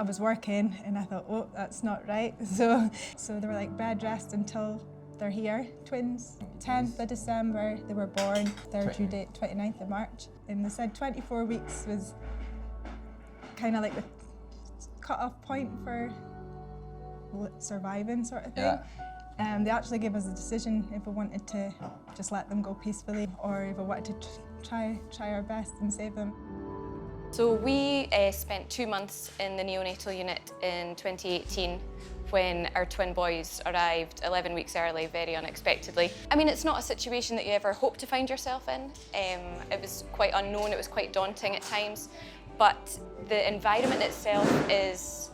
I was working and I thought, oh, that's not right. So they were like, bed rest until they're here, twins. 10th of December, they were born. Their due date, 29th of March. And they said 24 weeks was kind of like the cut-off point for surviving sort of thing. Yeah. They actually gave us a decision if we wanted to just let them go peacefully or if we wanted to try our best and save them. So we spent 2 months in the neonatal unit in 2018 when our twin boys arrived 11 weeks early, very unexpectedly. I mean, it's not a situation that you ever hope to find yourself in. It was quite unknown, it was quite daunting at times, but the environment itself is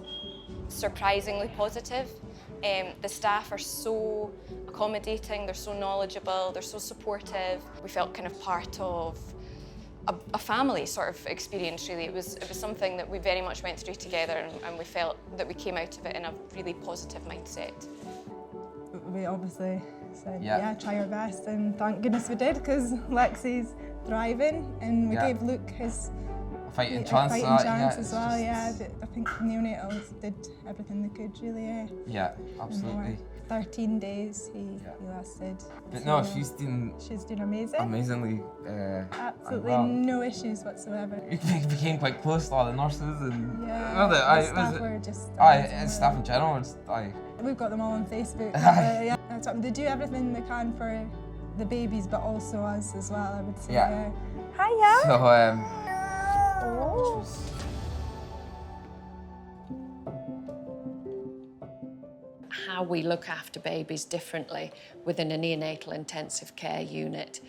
surprisingly positive. The staff are so accommodating, they're so knowledgeable, they're so supportive. We felt kind of part of a family sort of experience, really. It was something that we very much went through together, and we felt that we came out of it in a really positive mindset. We obviously said, yeah, try our best, and thank goodness we did, because Lexi's thriving, and we gave Luke his fighting chance as well. Yeah, I think neonatals did everything they could, really. Yeah, absolutely. 13 days he lasted. But no, she's doing amazing. Amazingly. Absolutely no issues whatsoever. We became quite close to all the nurses and staff were just staff in general. We've got them all on Facebook. They do everything they can for the babies, but also us as well, I would say. Yeah. Hiya. So how we look after babies differently within a neonatal intensive care unit,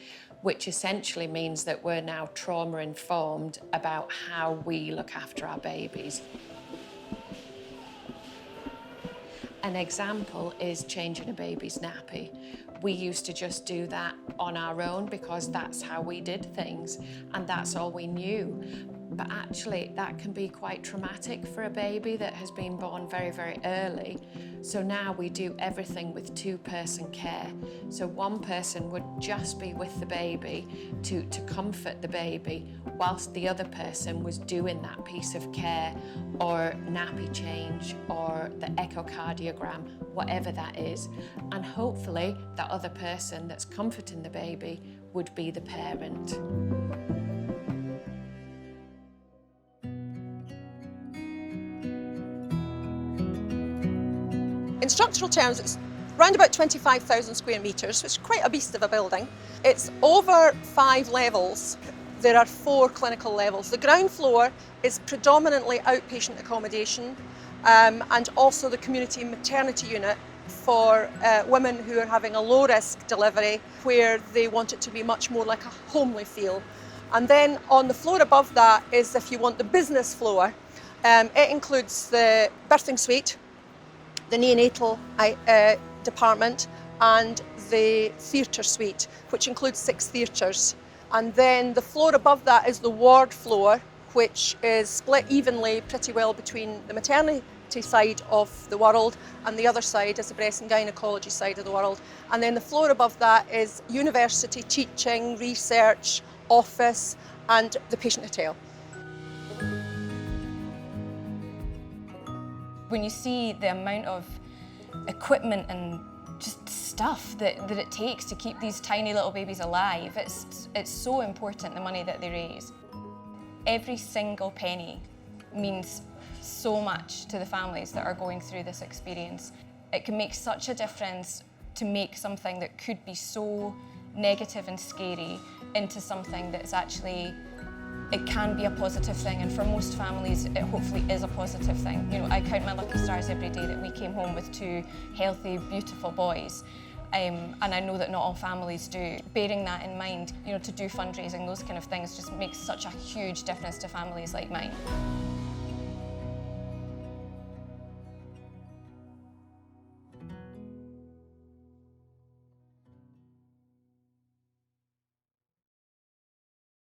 which essentially means that we're now trauma-informed about how we look after our babies. An example is changing a baby's nappy. We used to just do that on our own because that's how we did things and that's all we knew. But actually that can be quite traumatic for a baby that has been born very, very early. So now we do everything with two-person care. So one person would just be with the baby to comfort the baby whilst the other person was doing that piece of care or nappy change or the echocardiogram, whatever that is. And hopefully that other person that's comforting the baby would be the parent. In structural terms, it's around about 25,000 square metres, which is quite a beast of a building. It's over 5 levels. There are 4 clinical levels. The ground floor is predominantly outpatient accommodation and also the community maternity unit for women who are having a low-risk delivery where they want it to be much more like a homely feel. And then on the floor above that is, if you want, the business floor. It includes the birthing suite, the neonatal department and the theatre suite, which includes 6 theatres. And then the floor above that is the ward floor, which is split evenly pretty well between the maternity side of the world and the other side is the breast and gynecology side of the world. And then the floor above that is university, teaching, research, office and the patient hotel. When you see the amount of equipment and just stuff that it takes to keep these tiny little babies alive, it's so important, the money that they raise. Every single penny means so much to the families that are going through this experience. It can make such a difference to make something that could be so negative and scary into something that's actually, it can be a positive thing, and for most families it hopefully is a positive thing. You know, I count my lucky stars every day that we came home with 2 healthy, beautiful boys. And I know that not all families do. Bearing that in mind, you know, to do fundraising, those kind of things just makes such a huge difference to families like mine.